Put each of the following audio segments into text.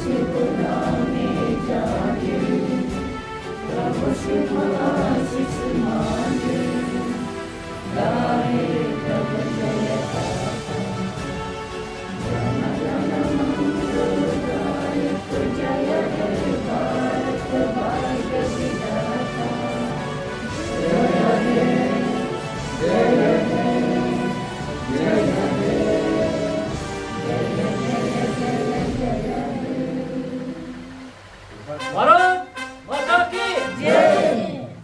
शिव नामे जागे, प्रभु शिव आशीष मांगे, गाए तब जय गाथा, जन गण मंगलदायक जय हे भारत भाग्य विधाता, जय हे जय हे जय हे भारत माता की जय,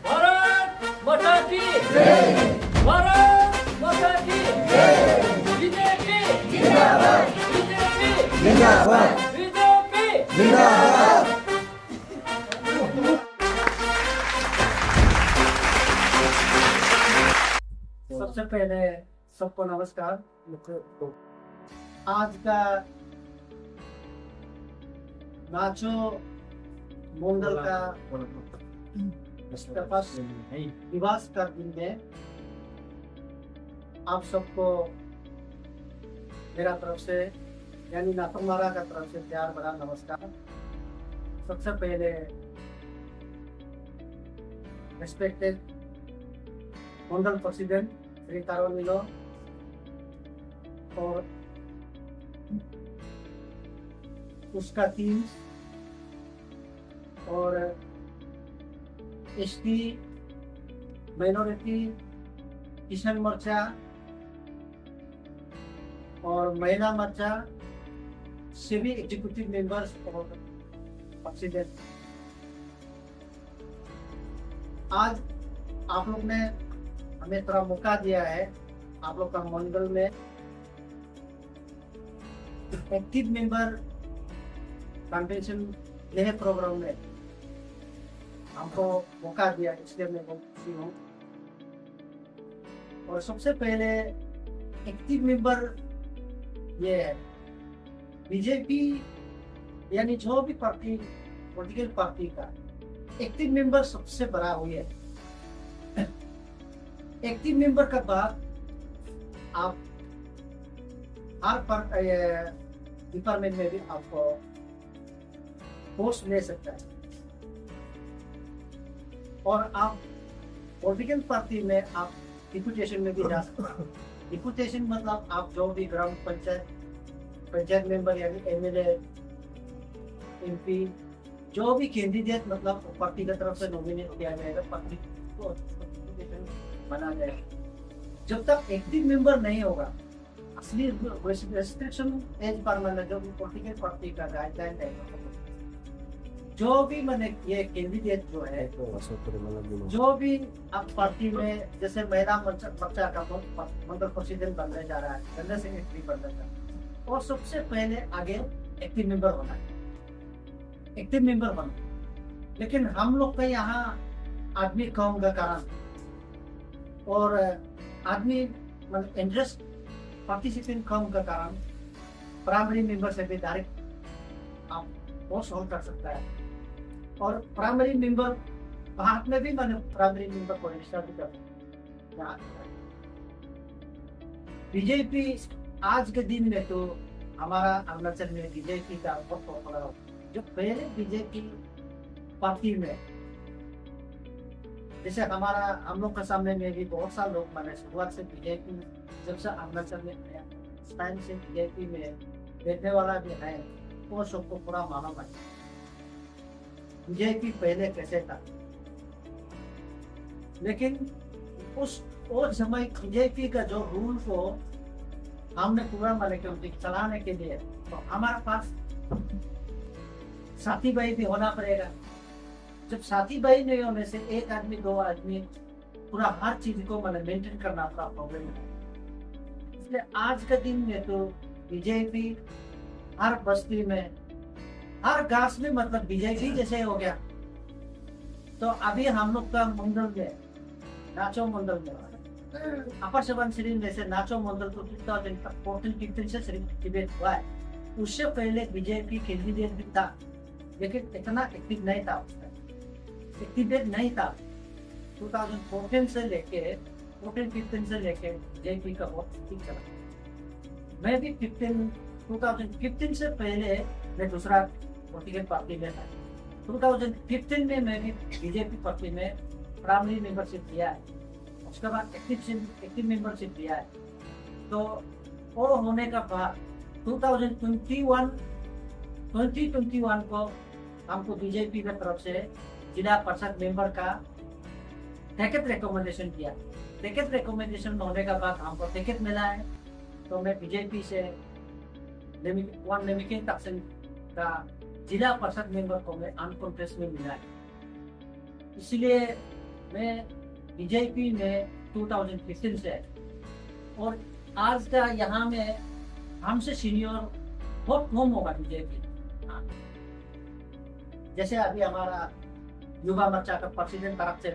भारत माता की जय, भारत माता की जय, बीजेपी जिंदाबाद, बीजेपी जिंदाबाद, बीजेपी जिंदाबाद। सबसे पहले सबको नमस्कार। आज का नाचो मंडल का दिवस का दिन में आप सबको मेरा तरफ से यानी नाथमारा का तरफ से प्यार भरा नमस्कार। सबसे पहले रेस्पेक्टेड मंडल प्रेसिडेंट श्री तारो मिलो और उसका टीम और एसटी माइनॉरिटी किसान मोर्चा और महिला मोर्चा सभी एग्जीक्यूटिव मेंबर्स और प्रेसिडेंट, आज आप लोग ने हमें थोड़ा मौका दिया है। आप लोग का मंडल में एक्टिव मेंबर कन्वेंशन यह प्रोग्राम में हमको मौका दिया, इसलिए मैं बहुत खुशी हूँ। और सबसे पहले एक्टिव मेंबर ये है बीजेपी यानी जो भी पार्टी पॉलिटिकल पार्टी का एक्टिव मेंबर सबसे बड़ा हुई है। एक्टिव मेंबर का बाद आप हर डिपार्टमेंट में भी आपको पोस्ट ले सकता है और आप पॉलिटिकल पार्टी में आप डिप्यूटेशन में भी जा सकते हैं। डिप्यूटेशन मतलब आप जो भी ग्राम पंचायत मेंबर यानी एमएलए एमपी जो भी कैंडिडेट मतलब पार्टी की तरफ से नॉमिनेट किया जाएगा, पार्टी को बना जाएगा। जब तक एक्टिव मेंबर नहीं होगा, असली रेस्ट्रिक्शन एज पर मतलब जो भी पॉलिटिकल पार्टी का गाइडलाइन है, जो भी मैंने ये कैंडिडेट जो है जो भी अब पार्टी में जैसे महिला मोर्चा का मंडल प्रेसिडेंट बनने जा रहा है, जनरल सेक्रेटरी बनने जा रहा है, और सबसे पहले आगे एक्टिव मेंबर होना है, एक्टिव मेंबर बनो। लेकिन हम लोग का यहाँ आदमी कम का कारण और आदमी मतलब इंटरेस्ट पार्टिसिपेंट कम का कारण प्राइमरी मेंबर से भी डायरेक्ट आप पोस्ट होल्ड कर सकता है। और प्राइमरी मेंबर भारत में भी मैंने प्राइमरी मेंबर को रजिस्टर भी कर। बीजेपी आज के दिन में तो हमारा अरुणाचल में बीजेपी का बहुत पॉपुलर हो। जो पहले बीजेपी पार्टी में जैसे हम लोग के सामने में भी बहुत सारे लोग मैंने शुरुआत से बीजेपी जब से अरुणाचल में आया उस टाइम से बीजेपी में बैठने वाला भी है, वो सबको पूरा मालूम है बीजेपी पहले कैसे था। लेकिन उस समय बीजेपी का जो रूल को हमने पूरा माने क्योंकि चलाने के लिए तो हमारे पास साथी भाई भी होना पड़ेगा। जब साथी भाई नहीं होने से एक आदमी दो आदमी पूरा हर चीज को मतलब मेंटेन करना पूरा प्रॉब्लम है। इसलिए आज के दिन में तो बीजेपी हर बस्ती में हर घास में मतलब बीजेपी जैसे हो गया। तो अभी हम लोग का मंडल में नाचो मंडल में अपर सुबनसिरी में से नाचो मंडल तो 2014-15 से एक्टिवेट हुआ है। उससे पहले बीजेपी कैंडिडेट भी था लेकिन इतना एक्टिव नहीं था, एक्टिवेट नहीं था। 2014 से लेके 14-15 से लेके बीजेपी का बहुत ठीक चला। मैं भी 2015 से पहले मैं दूसरा पॉलिटिकल पार्टी में था। 2015 में मैं भी बीजेपी पार्टी में प्राइमरी मेंबरशिप लिया है, उसके बाद एक्टिव मेंबरशिप लिया है। तो वो होने का बाद 2021 को हमको बीजेपी की तरफ से जिला परिषद मेंबर का टिकट रिकमेंडेशन किया। टिकट रिकमेंडेशन होने के बाद हमको टिकट मिला है, तो मैं बीजेपी से नेमिकिन तक्सन का जिला परिषद मेंबर को मैं अनकॉन्टेस्ट में मिला है। इसलिए मैं बीजेपी में 2015 से, और आज का यहाँ में हमसे सीनियर बहुत कम होगा बीजेपी। जैसे अभी हमारा युवा मोर्चा का प्रेसिडेंट तरफ से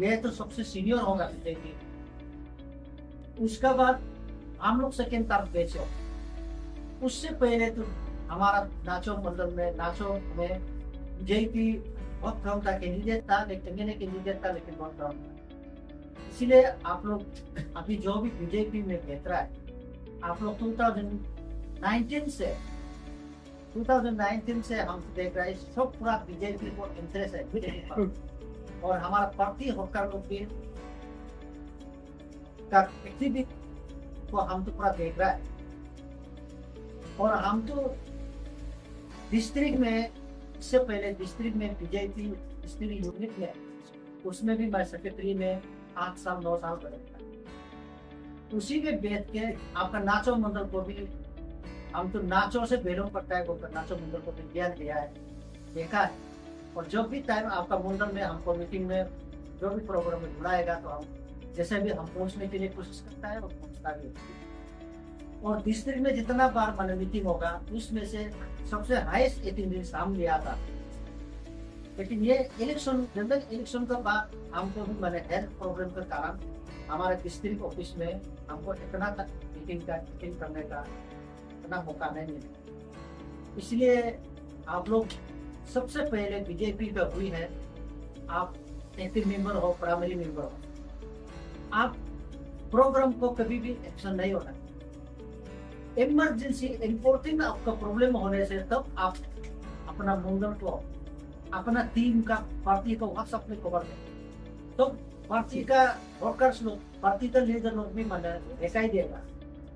मैं तो सबसे सीनियर होगा बीजेपी। उसके बाद हम लोग सेकेंड तरफ बेचो। उससे पहले तो हमारा नाचो मंडल में बीजेपी बहुत कम था, कैंडिडेट था, लेकिन बहुत कम था। इसीलिए आप लोग अभी जो भी बीजेपी में बेहतर है, आप लोग 2019 से हम देख रहे हैं सब पूरा बीजेपी को इंटरेस्ट है बीजेपी पर। और हमारा पार्टी होकर लोग भी का एक्टिविटी को हम तो पूरा देख रहा है। और हम तो डिस्ट्रिक्ट में, इससे पहले डिस्ट्रिक्ट में बीजेपी डिस्ट्रिक्ट यूनिट में, उसमें भी मैं सेक्रेटरी में 8 साल 9 साल करेगा। उसी में बैठ के आपका नाचो मंडल को भी हम तो नाचो से बेलों पड़ता है, नाचो मंडल को भी ज्ञान दिया है, देखा है। और जब भी टाइम आपका मंडल में हमको मीटिंग में जो भी प्रोग्राम में बुलाएगा तो हम जैसे भी हम पहुंचने के लिए कोशिश करता है और पहुंचता भी। और डिस्ट्रिक्ट में जितना बार मैंने मीटिंग होगा उसमें से सबसे हाईएस्ट अटेंडेंस हम लिया था। लेकिन ये इलेक्शन, जनरल इलेक्शन के बाद हमको भी मैंने हेल्थ प्रॉब्लम के कारण हमारे डिस्ट्रिक्ट ऑफिस में हमको इतना मीटिंग करने का इतना मौका नहीं मिला। इसलिए आप लोग सबसे पहले बीजेपी का हुई है, आप एक्टिव मेंबर हो, प्राइमरी मेंबर हो, आप प्रोग्राम को कभी भी एक्शन नहीं होना। इमरजेंसी इंपोर्टिंग आपका प्रॉब्लम होने से तब आप अपना मंडल को, अपना टीम का, पार्टी को व्हाट्सएप में खबर दें। तो पार्टी का वर्कर्स लोग, पार्टी का लीडर लोग भी मैंने दिखाई देगा,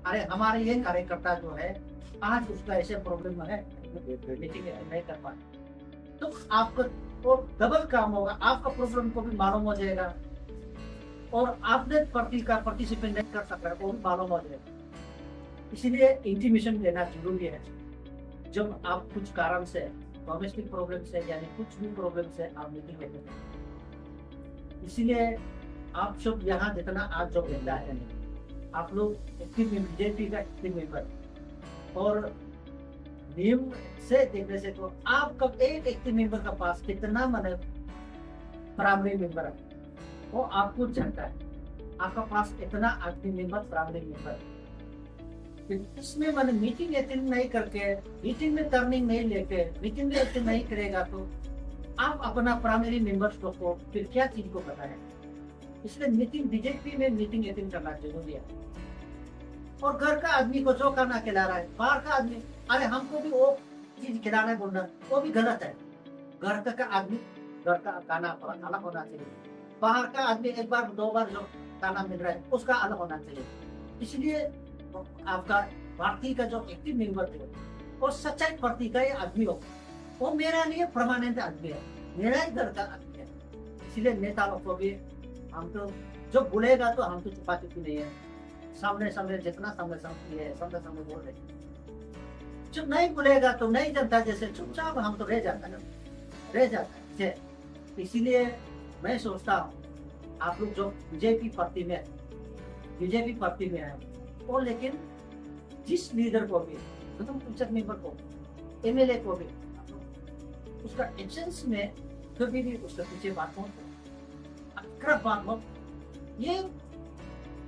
अरे हमारे ये कार्यकर्ता जो है आज उसका ऐसे प्रॉब्लम है, मीटिंग नहीं कर पाए। तो आपका वो डबल काम होगा, आपका प्रॉब्लम को भी मालूम हो जाएगा और आपने पार्टी का पार्टिसिपेट नहीं कर सकता वो भी मालूम हो जाएगा। इसीलिए इंटीमेशन देना जरूरी है। जब आप कुछ कारण से, डोमेस्टिक प्रॉब्लम से, यानी कुछ भी प्रॉब्लम से आप मीटिंग लेते हैं, इसीलिए आप सब यहाँ जितना आज जो मिलता है, आप लोग एक्टिव बीजेपी का एक्टिव मेंबर, और नियम से देखने से तो आपका एक एक्टिव मेंबर का पास कितना माने प्राइमरी मेंबर है वो आपको जानता है। आपका पास इतना एक्टिव मेंबर, प्राइमरी मेंबर, इसमें मैंने मीटिंग अटेंड नहीं करके, मीटिंग में टर्निंग नहीं लेके, मीटिंग में अटेंड नहीं करेगा तो आप अपना प्राइमरी मेंबर्स को फिर क्या चीज को बताएं। इसलिए मीटिंग, बीजेपी में मीटिंग अटेंड करना जरूरी है। और घर का आदमी को जो खाना खिला रहा है, बाहर का आदमी, अरे हमको भी वो चीज खिलाना है बोलना, वो भी गलत है। घर का आदमी, घर का खाना अलग होना चाहिए। बाहर का आदमी एक बार 2 बार जो खाना मिल रहा है उसका अलग होना चाहिए। इसलिए आपका पार्टी का जो एक्टिव मेंबर है वो सच्चाई पार्टी का ये आदमी हो, वो मेरा लिए परमानेंट आदमी है, मेरा ही घर का आदमी है। इसलिए नेता लोग को भी हम तो जो बोलेगा तो हम तो छुपा चुकी नहीं है, सामने जितना सामने बोल रहे। जब नहीं बोलेगा तो नहीं जनता जैसे चुपचाप हम तो रह जाता है। इसीलिए मैं सोचता हूँ आप लोग जो बीजेपी पार्टी में है वो, लेकिन जिस लीडर को भी, प्रथम पंचायत मेंबर को, एमएलए को भी उसका एब्सेंस में कभी भी उसके पीछे बात मत, बात मत, ये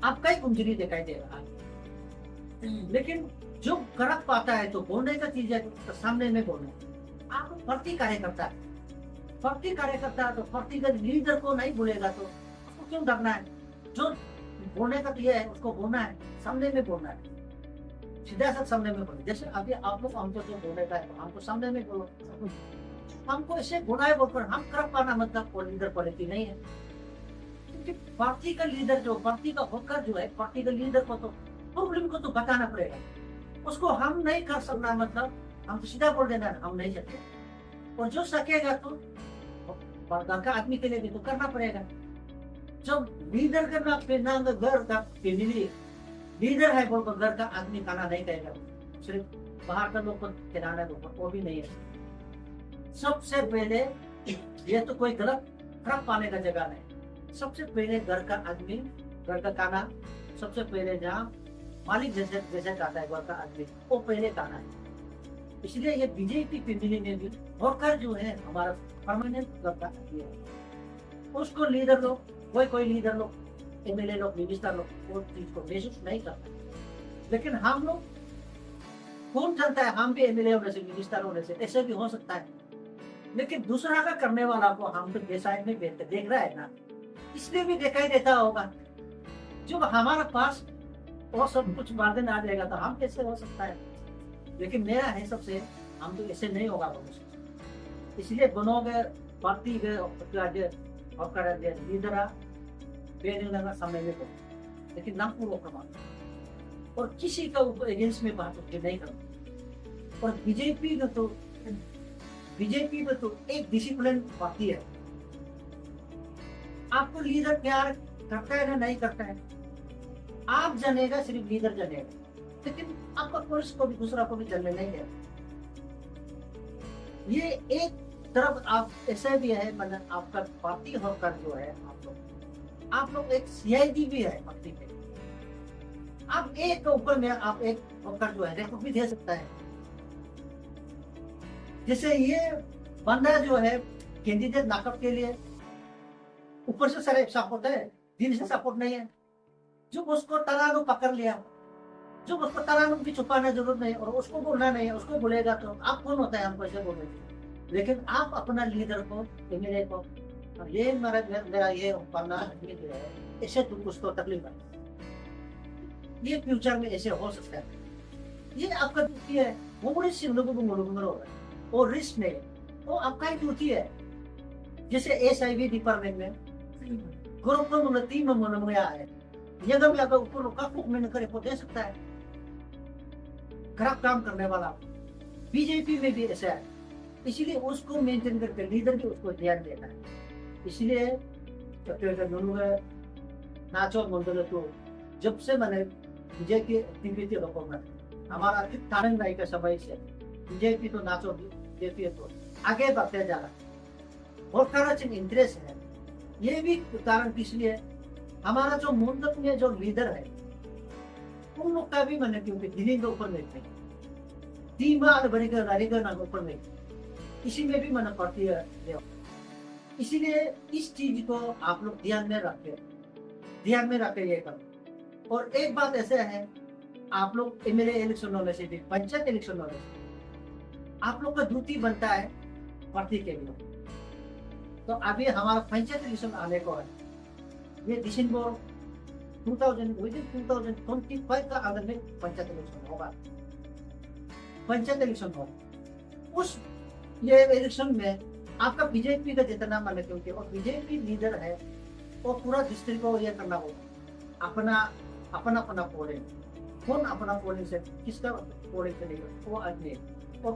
आपका ही कमजोरी दिखाई दे रहा है। लेकिन जो कर पाता है तो बोलने का चीज है, तो सामने में बोलना। आप पार्टी कार्यकर्ता है तो पार्टी का लीडर को नहीं बोलेगा तो उसको क्यों डरना है? जो बोलने का दिया है उसको बोलना है, सामने में बोलना है। सीधा सा सामने में बोलो। जैसे अभी आप लोग हमको जो बोले का है, हमको सामने में बोलो। हमको ऐसे गुनाह बोलकर हम कर पाना मतलब वो लीडर पॉलिटी नहीं है, क्योंकि पार्टी का लीडर जो पार्टी का होकर जो है, पार्टी का लीडर को तो प्रॉब्लम को तो बताना पड़ेगा। उसको हम नहीं कर सकना मतलब हम तो सीधा बोल देना हम नहीं सकते, और जो सकेगा तो घर का आदमी के लिए भी तो करना पड़ेगा। जब लीडर करना फिरना घर का फैमिली लीडर है बोलकर घर का आदमी खाना नहीं खाएगा, सिर्फ बाहर का लोग को खिलाना है वो भी नहीं है। सबसे पहले ये तो कोई गलत फर्क पाने का जगह नहीं, सबसे पहले घर का आदमी घर का खाना सबसे पहले जहाँ मालिक जैसे जैसे खाता है घर का आदमी वो पहले खाना है। इसलिए ये बीजेपी फैमिली में भी वर्कर जो है हमारा परमानेंट घर का आदमी है, उसको लीडर लोग कोई लीडर लोग एमएलए लोग मिनिस्टर लोग वो चीज को महसूस नहीं करता। लेकिन हम लोग कौन जानता है हम भी एमएलए होने से मिनिस्टर होने से ऐसे भी हो सकता है, लेकिन दूसरा का करने वाला को हम तो बेसाइड में देख रहा है ना, इसलिए भी दिखाई देता होगा। जब हमारे पास वो सब कुछ बार्गेन आ जाएगा तो हम कैसे हो सकता है। लेकिन मेरा है सबसे हम तो ऐसे नहीं होगा भविष्य, इसलिए बनोगे पार्टी लीडर बेनिलंगा समय में को, लेकिन ना पूर्व प्रमाण और किसी का ऊपर अगेंस्ट में बात नहीं करो। और बीजेपी में तो एक डिसिप्लिन पार्टी है। आपको लीडर प्यार करता है ना नहीं करता है आप जानेगा, सिर्फ लीडर जानेगा, लेकिन आपका पुलिस को भी दूसरा को भी जानने नहीं है। ये एक तरफ आप ऐसा भी है मतलब आपका पार्टी होकर जो है आप लोग एक सीआईडी भी है पार्टी में, आप एक के ऊपर में आप एक होकर जो है रेकॉर्ड भी दे सकता है। जैसे ये बंदा जो है कैंडिडेट नाकअप के लिए ऊपर से सारे सपोर्ट है, दिल से सपोर्ट नहीं है। जो उसको तरानू पकड़ लिया, जो उसको तरानू भी छुपाना जरूरत नहीं और उसको बोलना नहीं है, उसको बोलेगा तो आप कौन होता है हमको ऐसे बोलने। लेकिन आप अपना लीडर को एमएलए को ये मेरा ये पन्ना जो है ऐसे तुम उसको तकलीफ है, ये फ्यूचर में ऐसे हो सकता है। ये आपका ड्यूटी है, वो बड़ी सिंधु को हो रहा है और रिस्क नहीं, वो आपका ही ड्यूटी है। जैसे एसआईवी डिपार्टमेंट में ग्रुप में 3 में है, यदि में अगर ऊपर का मैंने करे को दे सकता है खराब काम करने वाला। बीजेपी में भी ऐसा है, इसलिए उसको मेंटेन करके लीडर भी उसको ध्यान देना है। इसलिए नाचो मंडल तो जब से मैंने बीजेपी एक्टिविटी लोगों में हमारा तारंग राय का समय से बीजेपी तो नाचो बीजेपी तो आगे बढ़ते जा रहा है और कारण इंटरेस्ट है। ये भी कारण इसलिए हमारा जो मुंडक में जो लीडर है उन लोग का भी मैंने क्योंकि दिल्ली के ऊपर नहीं ऊपर नहीं, इसी में भी मैंने पढ़ती है। इसीलिए इस चीज को आप लोग ध्यान में रखे ये कर। और एक बात ऐसे है, आप लोग एमएलए इलेक्शन होने से भी पंचायत इलेक्शन होने से आप लोग का ड्यूटी बनता है पार्टी के लिए। तो अभी हमारा पंचायत इलेक्शन आने को है, ये दिसंबर 2025 का अंदर में पंचायत इलेक्शन होगा। पंचायत इलेक्शन हो उस ये इलेक्शन में आपका बीजेपी का जितना मान क्योंकि और बीजेपी लीडर है वो पूरा डिस्ट्रिक्ट को ये करना होगा अपना पोलिंग, कौन अपना पोलिंग से किसका पोलिंग करेगा वो आदमी, और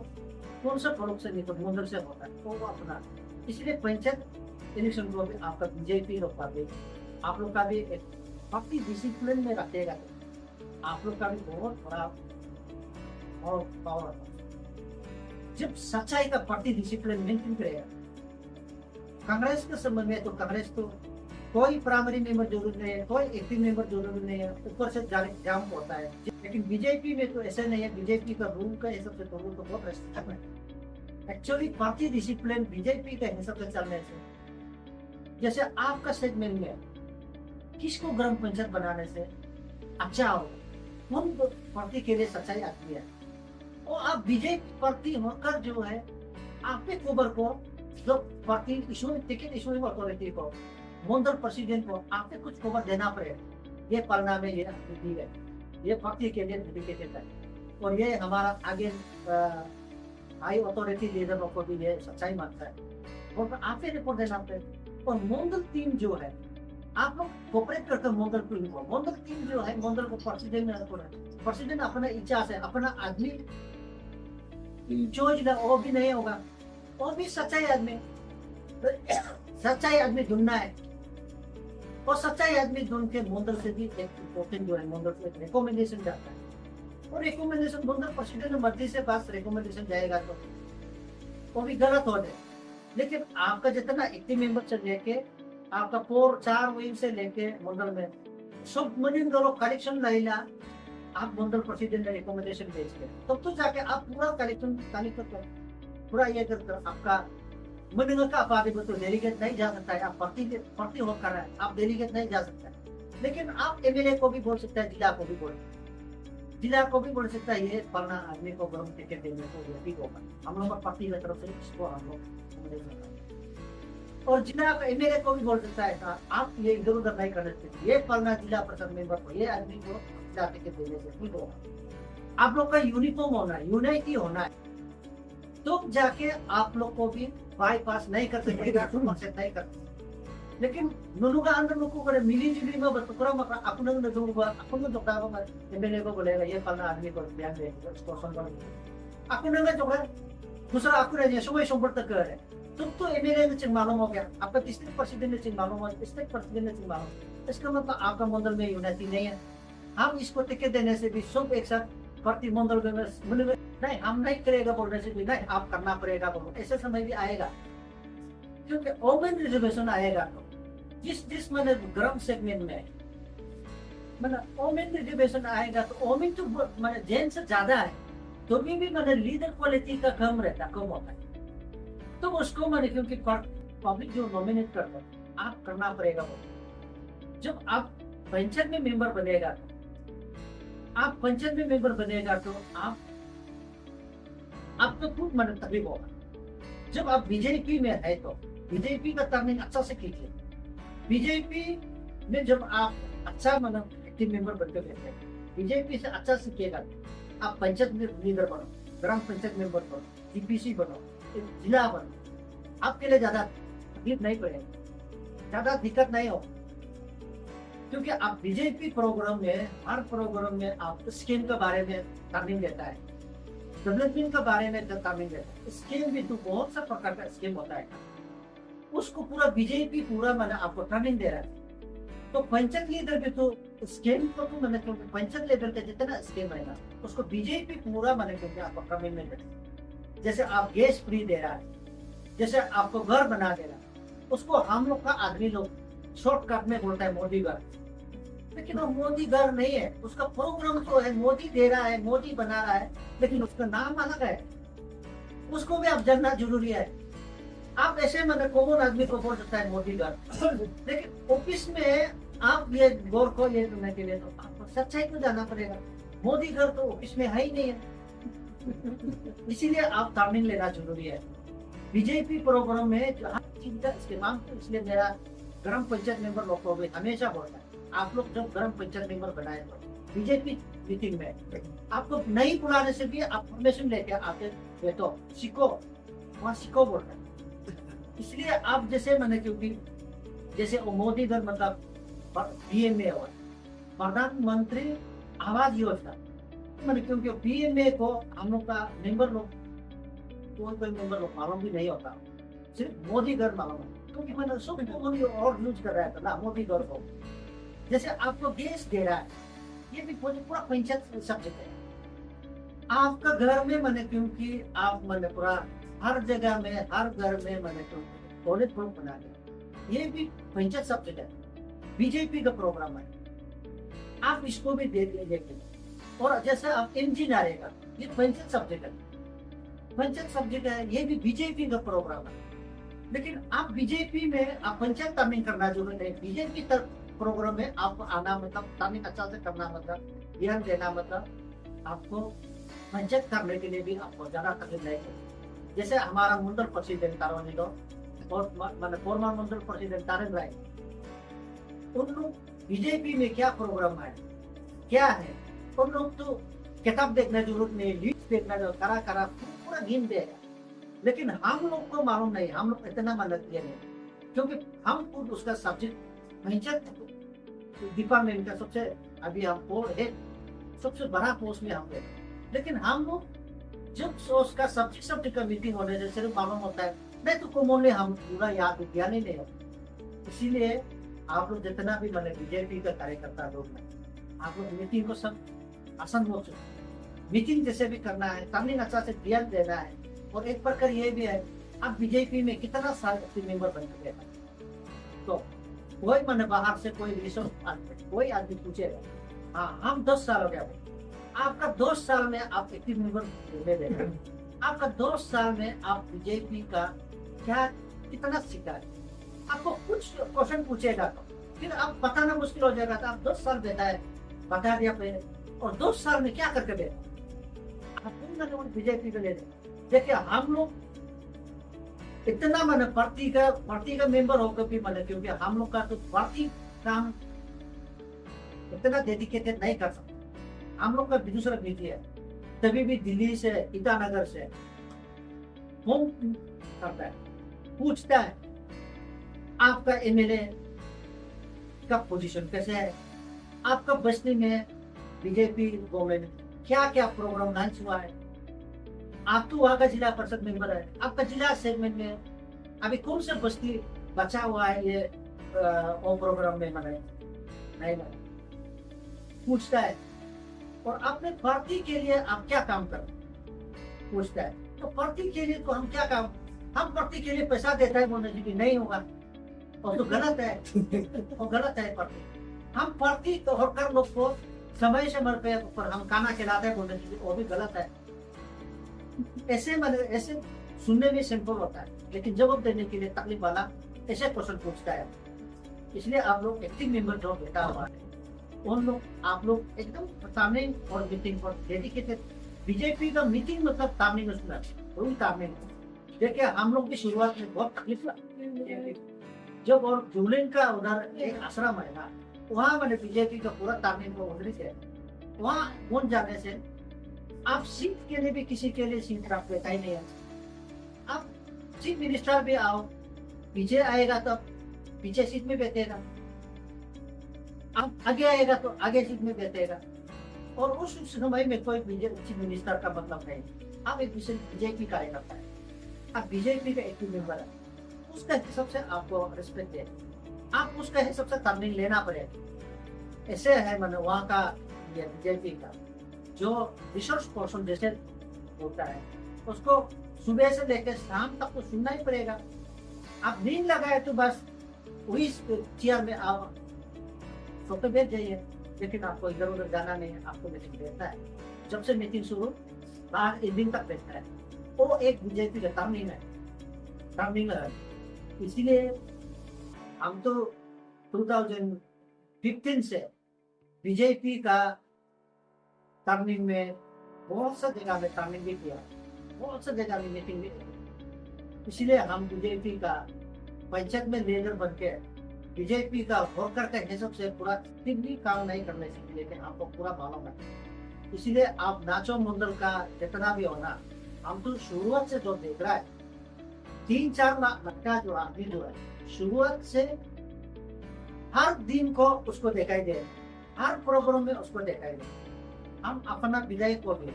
कौन सा प्रोडक्ट से निकल मंडल से होता है वो अपना। इसलिए पंचायत इलेक्शन को भी आपका बीजेपी रोक पाते, आप लोग का भी एक पार्टी डिसिप्लिन में रखेगा तो आप लोग का भी बहुत बड़ा और पावर। जब सच्चाई का पार्टी डिसिप्लिन मेंटेन करेगा, कांग्रेस के संबंध में तो कांग्रेस तो कोई प्राइमरी मेंबर जरूर नहीं है, कोई एक्टिव मेंबर जरूर नहीं है, ऊपर से जाम होता है। लेकिन बीजेपी में तो ऐसा नहीं है, बीजेपी का रूल का हिसाब से तो रूल तो बहुत रेस्ट्रिक्ट है। एक्चुअली पार्टी डिसिप्लिन बीजेपी का हिसाब से चलने से, जैसे आपका सेगमेंट में किसको ग्राम पंचायत बनाने से अच्छा हो, कौन पार्टी के लिए सच्चाई आती है, और आप बीजेपी पार्टी होकर जो है आपके खबर को जो पार्टी टिकट इशूइंग अथॉरिटी को मंडल प्रेसिडेंट को आपके कुछ खबर देना पड़ेगा, ये परिणाम है, ये दी है, ये पार्टी के लिए डेडिकेटेड है। और ये हमारा आगे हाई अथॉरिटी लीडरों को भी ये सच्चाई मानता है और आप ही रिपोर्ट देना पे। और मंडल टीम जो है आप लोग कोऑपरेट करते हैं मंडल टीम को। मंडल टीम जो है मंडल को प्रेसिडेंट में रखो है। प्रेसिडेंट अपना इच्छा से अपना आदमी चॉइस वो भी नहीं होगा और भी सच्चाई आदमी ढूंढना है और सच्चाई आदमी ढूंढ के मंडल से भी एक इम्पोर्टेंट जो है मंडल से रिकमेंडेशन जाता है और रिकमेंडेशन मंडल प्रेसिडेंट मर्जी से पास रिकमेंडेशन जाएगा तो वो भी गलत हो जाए। लेकिन आपका जितना 80 मेंबर से लेके आपका 4 विंग से लेके मंडल में सब मनिन दलों कलेक्शन लाइला आप मंडल प्रेसिडेंट ने रिकमेंडेशन भेज के तब तो जाके आप पूरा कलेक्शन कलेक्ट कर पूरा ये कर आपका मनिन का आबादी में तो डेलीगेट नहीं जा सकता है। आप पार्टी होकर है आप डेलीगेट नहीं जा सकता है। लेकिन आप एमएलए को भी बोल सकता है, जिला को भी बोल सकता है ये फलना आदमी को गरम टिकट देने को ये भी होगा। हम लोग पार्टी की तरफ से इसको हम लोग और जिला का एमएलए को भी बोल सकता है आप ये इधर उधर नहीं कर सकते, ये फलना जिला परिषद मेंबर को ये आदमी को जिला टिकट देने से ठीक होगा। आप लोग का यूनिफॉर्म होना है, यूनाइटी होना है, तो जाके आप लोग को भी बाईपास नहीं कर सकेगा नहीं कर। लेकिन नुनुगा अंदर नुकु करे मिली जुली में बतुकरा मका अपन ने दूंगा अपन ने जोड़ा में एमएलए को बोलेगा ये फलना आदमी को ध्यान दे इसको संबंध अपन ने जोड़ा दूसरा अपन ने समय संपर्क करे तो एमएलए ने चिंग मालूम हो गया, आपका डिस्ट्रिक्ट प्रेसिडेंट ने चिंग मालूम हो, स्टेट प्रेसिडेंट ने चिंग मालूम। इसका मतलब आपका मंडल में यूनिटी नहीं है। हम इसको टिकट देने से भी सब एक साथ प्रति मंडल में नहीं हम नहीं करेगा बोलने से भी नहीं आप करना पड़ेगा बोलो ऐसा समय भी आएगा क्योंकि ओमेन रिजर्वेशन आएगा तो जिस मैंने ग्राम सेगमेंट में मतलब ओमेन रिजर्वेशन आएगा तो ओमेन तो मैंने जेंट्स से ज्यादा है तो भी मैंने लीडर क्वालिटी का कम होता है तो उसको मैंने क्योंकि पब्लिक जो नॉमिनेट करता है आप करना पड़ेगा वो। जब आप पंचायत में मेंबर बनेगा तो आप तो खूब मैंने तकलीफ होगा। जब आप बीजेपी में है तो बीजेपी का टर्निंग अच्छा से कीजिए। बीजेपी में जब आप अच्छा मतलब एक्टिव मेंबर बनकर बैठे हैं बीजेपी से अच्छा सीखिएगा। आप पंचायत में लीडर बनो, ग्राम पंचायत मेंबर बनो, जीपीसी बनो, जिला बनो, आपके लिए ज्यादा तकलीफ नहीं पड़ेगा, ज्यादा दिक्कत नहीं हो क्योंकि आप बीजेपी प्रोग्राम में हर प्रोग्राम में आप स्कीम के बारे में टर्निंग देता है, डेवलपमेंट के बारे में टर्निंग देता है। स्कीम भी तो बहुत सा प्रकार का स्कीम होता है उसको पूरा बीजेपी पूरा मैंने आपको ट्रेनिंग दे रहा है। तो पंचायत लीडर भी तो स्कीम को तो मैंने क्योंकि पंचायत लेवल का जितना स्कीम है ना उसको बीजेपी पूरा मैंने क्योंकि आपको ट्रेनिंग में दे। जैसे आप गैस फ्री दे रहा है, जैसे आपको घर बना दे रहा है, उसको हम लोग का आदमी लोग शॉर्टकट में बोलता है मोदी घर, लेकिन वो मोदी घर नहीं है। उसका प्रोग्राम तो है मोदी दे रहा है, मोदी बना रहा है, लेकिन उसका नाम अलग है, उसको भी आप जानना जरूरी है। आप ऐसे मैंने कॉमन आदमी को बोल सकता है मोदी घर, लेकिन ऑफिस में आप ये गौर को ये करने के लिए तो आपको सच्चाई को जाना पड़ेगा। मोदी घर तो ऑफिस में है ही नहीं है, इसीलिए आप टर्निंग लेना जरूरी है। बीजेपी प्रोग्राम में हर चीज का इस्तेमाल तो इसलिए मेरा ग्राम पंचायत मेंबर लोग को भी हमेशा बोलता है आप लोग जब ग्राम पंचायत मेंबर बनाए तो बीजेपी मीटिंग में आपको नहीं बुलाने से भी आप परमिशन लेके आके बैठो, सीखो, वहाँ सीखो बोलता है। इसलिए आप जैसे मैंने क्योंकि जैसे मोदी घर मतलब पीएमए हुआ प्रधानमंत्री आवास योजना मैंने क्योंकि पीएमए को हम लोग का मेंबर लोग कोई मेंबर लोग मालूम भी नहीं होता, सिर्फ मोदी घर मालूम है क्योंकि मैंने सब मोदी और यूज कर रहा था ना मोदी घर को। जैसे आपको गैस दे रहा है ये भी पूरा पंचायत सब्जेक्ट है। आपका घर में मैंने क्योंकि आप मैंने पूरा हर जगह में हर घर में मैंने क्योंकि टॉयलेट रूम बना दिया, ये भी पंचायत सब्जेक्ट है, बीजेपी का प्रोग्राम है, आप इसको भी दे दीजिए। और जैसे आप इंजन आएगा ये पंचायत सब्जेक्ट है, पंचायत सब्जेक्ट है, ये भी बीजेपी का प्रोग्राम है। लेकिन आप बीजेपी में आप पंचायत टर्निंग करना जरूरी नहीं, बीजेपी प्रोग्राम में आपको आना मतलब टर्निंग अच्छा से करना मतलब ध्यान देना मतलब आपको पंचायत करने के लिए भी आपको ज्यादा तकलीफ नहीं है। जैसे हमारा मंडल प्रेसिडेंट तारोनिलो और मैंने फॉर्मर मंडल प्रेसिडेंट तारन राय, उन लोग बीजेपी में क्या प्रोग्राम है क्या है, उन लोग तो किताब देखना जरूरत नहीं, लीड्स देखना जो करा करा पूरा गिन देगा। लेकिन हम लोग को मालूम नहीं, हम लोग इतना मेहनत किए नहीं, क्योंकि हम खुद उसका सब्जेक्ट पंचायत डिपार्टमेंट का सबसे अभी हम है सबसे बड़ा पोस्ट में हम है। लेकिन हम लोग जब उसका सब्जेक्ट का मीटिंग होने से सिर्फ मालूम होता है, नहीं तो कॉमनली हम पूरा याद ज्ञान ही नहीं होता। इसीलिए आप लोग जितना भी मतलब बीजेपी का कार्यकर्ता लोग हैं, आप लोग मीटिंग को सब आसान हो चुके, मीटिंग जैसे भी करना है, तमिल अच्छा से ध्यान देना है। और एक प्रकार ये भी है, आप बीजेपी में कितना साल मेंबर बन चुके हैं, तो कोई मन बाहर से कोई कोई आदमी पूछेगा, हाँ हम 10 साल हो गया, आपका 10 साल में आप एक्टिव मेंबर ले लेना, आपका 10 साल में आप बीजेपी का क्या कितना सीखा है, आपको कुछ क्वेश्चन पूछेगा तो फिर आप बताना मुश्किल हो जाएगा। तो आप 10 साल बता दिया पहले, और 10 साल में क्या करके बेटा आप बीजेपी को ले लें। देखिए हम लोग इतना मैंने पार्टी का मेंबर होकर भी मैंने, क्योंकि हम लोग का तो पार्टी काम इतना डेडिकेटेड नहीं कर सकते। हम लोग का दूसरा नीति है, तभी भी दिल्ली से ईटानगर से फोन करता है, पूछता है आपका एमएलए का पोजीशन कैसे है, आपका बस्ती में बीजेपी गवर्नमेंट क्या क्या प्रोग्राम लॉन्च हुआ है, आप तो वहाँ का जिला परिषद मेंबर है, आपका जिला सेगमेंट में अभी कौन सा बस्ती बचा हुआ है ये प्रोग्राम में मनाए नहीं मनाए, पूछता है। और अपने पार्टी के लिए आप क्या काम कर पूछता है। तो पार्टी के लिए तो हम क्या काम, हम पार्टी के लिए पैसा देता है बोलने जी नहीं होगा, और तो गलत है और गलत है पार्टी। हम पार्टी तो हर लोग को समय समय पे ऊपर हम खाना खिलाते हैं बोलने जी वो भी गलत है। ऐसे सुनने में सिंपल होता है, लेकिन जवाब देने के लिए तकलीफ वाला ऐसे क्वेश्चन पूछता है। इसलिए आप लोग एक्टिव मेंबर जो बैठा हुआ है, उन लोग आप लोग एकदम तामील और मीटिंग पर डेडिकेटेड। बीजेपी का मीटिंग मतलब तामील उसमें वही तामील। देखिए हम लोग की शुरुआत में बहुत तकलीफ लगी जब, और जूलिन का उधर एक आश्रम है ना, वहाँ मैंने बीजेपी का पूरा तामील को उधरी से वहाँ कौन जाने से आप सीट के लिए भी किसी के लिए सीट आप बैठा ही नहीं है। आप चीफ मिनिस्टर भी आओ, पीछे आएगा तो पीछे सीट में बैठेगा, आप आगे आएगा तो आगे सीट में बैठेगा। और उस समय में कोई चीफ मिनिस्टर का मतलब नहीं, आप एक बीजेपी कार्यकर्ता है, आप बीजेपी का एक्टिव मेंबर है, उसका हिसाब से आपको रिस्पेक्ट है, आप उसका हिसाब से तर्निंग लेना पड़ेगा। ऐसे है मैंने वहाँ का बीजेपी का जो रिसोर्स पर्सन जैसे होता है, उसको सुबह से लेकर शाम तक तो सुनना ही पड़ेगा। आप नींद लगाए तो बस वही चेयर में आप सोते बैठ जाइए, लेकिन आपको इधर उधर जाना नहीं है, आपको मीटिंग बैठना है। जब से मीटिंग शुरू बाहर एंडिंग तक बैठना है, वो एक बीजेपी का टर्निंग है। इसीलिए हम तो 2015 से बीजेपी का टर्निंग में बहुत सा जगह में टर्निंग भी किया, बहुत सा जगह में मीटिंग भी की। इसलिए हम बीजेपी का पंचायत में लीडर बन के बीजेपी का वर्कर के हिसाब से पूरा भी काम नहीं करने से, लेकिन आपको पूरा मालूम है। इसलिए आप नाचो मंडल का जितना भी होना, हम तो शुरुआत से जो देख रहा है 3-4 लाख का जो आदमी जो है शुरुआत से हर दिन को उसको दिखाई दे, हर प्रोग्राम में उसको दिखाई दे। हम अपना विधायक को भी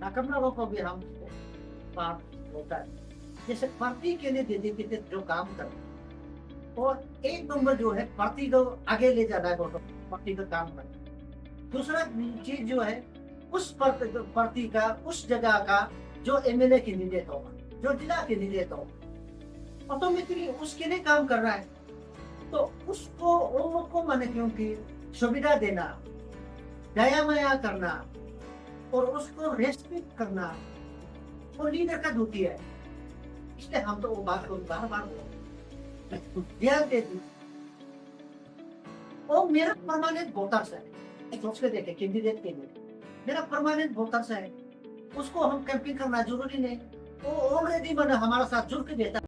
नाकमनारों को भी हम पार्ट होता है, जैसे पार्टी के लिए डेडिकेटेड जो काम कर, और एक नंबर जो है पार्टी को आगे ले जाना है, पार्टी का काम कर। दूसरा चीज जो है उस पार्टी का उस जगह का जो एमएलए कैंडिडेट होगा, जो जिला कैंडिडेट होगा, ऑटोमेटिकली उसके लिए काम कर रहा है। तो उसको उन लोग को माने क्योंकि सुविधा देना, दया माया करना और उसको रेस्पेक्ट करना वो लीडर का ड्यूटी है। इसलिए हम तो वो बात को बार बार ध्यान देती। वो मेरा परमानेंट वोटर्स है, सोच के देखे कैंडिडेट के लिए मेरा परमानेंट वोटर्स है, उसको हम कैंपिंग करना जरूरी नहीं, वो ऑलरेडी मैंने हमारा साथ जुड़ के देता।